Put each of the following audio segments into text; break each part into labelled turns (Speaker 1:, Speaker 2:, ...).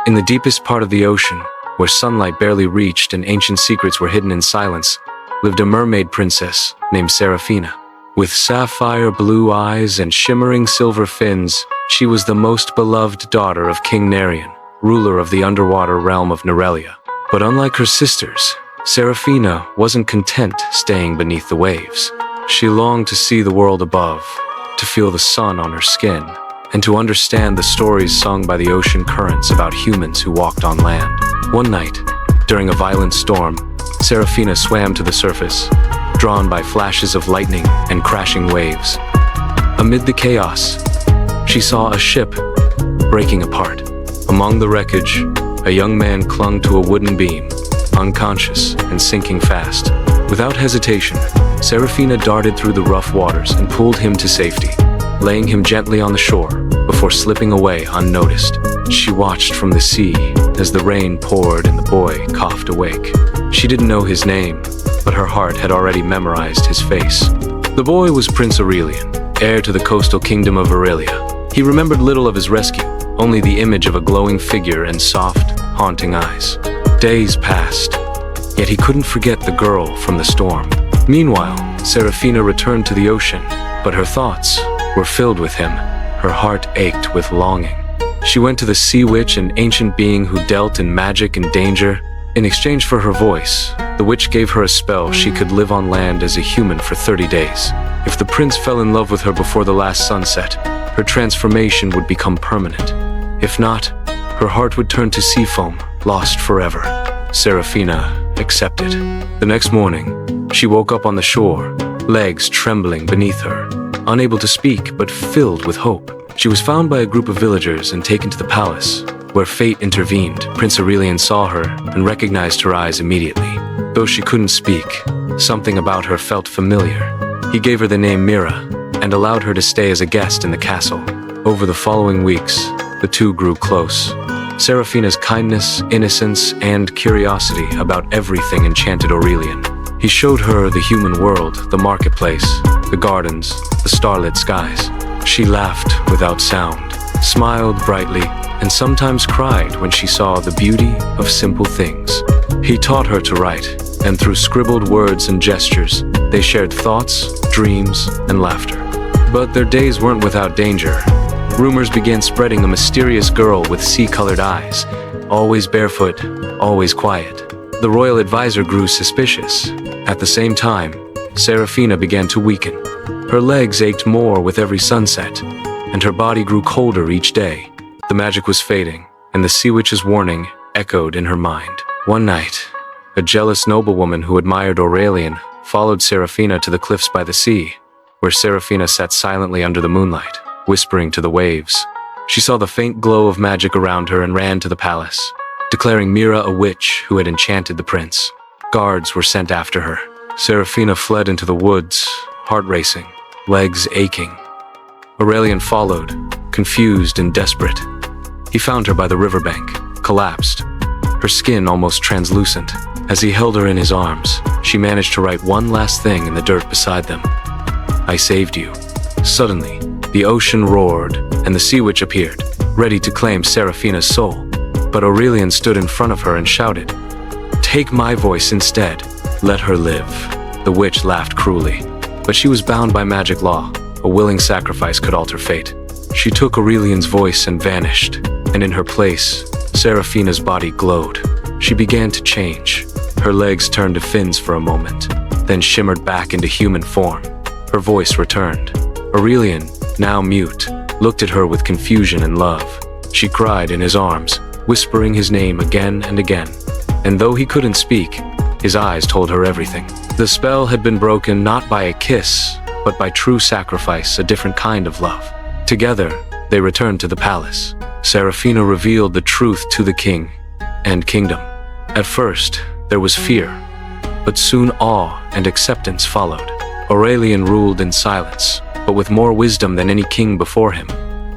Speaker 1: In the deepest part of the ocean, where sunlight barely reached and ancient secrets were hidden in silence, lived a mermaid princess named Seraphina. With sapphire blue eyes and shimmering silver fins, she was the most beloved daughter of King Nerian, ruler of the underwater realm of Nerelia. But unlike her sisters, Seraphina wasn't content staying beneath the waves. She longed to see the world above, to feel the sun on her skin, and to understand the stories sung by the ocean currents about humans who walked on land. One night, during a violent storm, Seraphina swam to the surface, drawn by flashes of lightning and crashing waves. Amid the chaos, she saw a ship breaking apart. Among the wreckage, a young man clung to a wooden beam, unconscious and sinking fast. Without hesitation, Seraphina darted through the rough waters and pulled him to safety, laying him gently on the shore before slipping away unnoticed. She watched from the sea as the rain poured and the boy coughed awake. She didn't know his name, but her heart had already memorized his face. The boy was Prince Aurelian, heir to the coastal kingdom of Aurelia. He remembered little of his rescue, only the image of a glowing figure and soft, haunting eyes. Days passed, yet he couldn't forget the girl from the storm. Meanwhile, Seraphina returned to the ocean, but her thoughts were filled with him. Her heart ached with longing. She went to the sea witch, an ancient being who dealt in magic and danger. In exchange for her voice, the witch gave her a spell she could live on land as a human for 30 days. If the prince fell in love with her before the last sunset, her transformation would become permanent. If not, her heart would turn to seafoam, lost forever. Seraphina accepted. The next morning, she woke up on the shore, legs trembling beneath her, unable to speak but filled with hope. She was found by a group of villagers and taken to the palace, where fate intervened. Prince Aurelian saw her and recognized her eyes immediately. Though she couldn't speak, something about her felt familiar. He gave her the name Mira and allowed her to stay as a guest in the castle. Over the following weeks, the two grew close. Seraphina's kindness, innocence, and curiosity about everything enchanted Aurelian. He showed her the human world, the marketplace, the gardens, the starlit skies. She laughed without sound, smiled brightly, and sometimes cried when she saw the beauty of simple things. He taught her to write, and through scribbled words and gestures, they shared thoughts, dreams, and laughter. But their days weren't without danger. Rumors began spreading a mysterious girl with sea-colored eyes, always barefoot, always quiet. The royal advisor grew suspicious. At the same time, Seraphina began to weaken. Her legs ached more with every sunset, and her body grew colder each day. The magic was fading, and the sea witch's warning echoed in her mind. One night, a jealous noblewoman who admired Aurelian followed Seraphina to the cliffs by the sea, where Seraphina sat silently under the moonlight, whispering to the waves. She saw the faint glow of magic around her and ran to the palace, declaring Mira a witch who had enchanted the prince. Guards were sent after her. Seraphina fled into the woods, heart racing, legs aching. Aurelian followed, confused and desperate. He found her by the riverbank, collapsed, her skin almost translucent. As he held her in his arms, she managed to write one last thing in the dirt beside them. "I saved you." Suddenly, the ocean roared, and the sea witch appeared, ready to claim Seraphina's soul. But Aurelian stood in front of her and shouted, "Take my voice instead. Let her live." The witch laughed cruelly, but she was bound by magic law. A willing sacrifice could alter fate. She took Aurelian's voice and vanished, and in her place, Seraphina's body glowed. She began to change. Her legs turned to fins for a moment, then shimmered back into human form. Her voice returned. Aurelian, now mute, looked at her with confusion and love. She cried in his arms, whispering his name again and again. And though he couldn't speak, his eyes told her everything. The spell had been broken not by a kiss, but by true sacrifice, a different kind of love. Together, they returned to the palace. Seraphina revealed the truth to the king and kingdom. At first, there was fear, but soon awe and acceptance followed. Aurelian ruled in silence, but with more wisdom than any king before him.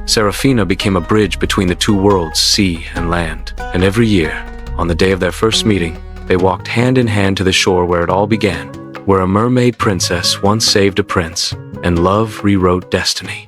Speaker 1: Seraphina became a bridge between the two worlds, sea and land. And every year, on the day of their first meeting, they walked hand in hand to the shore where it all began, where a mermaid princess once saved a prince, and love rewrote destiny.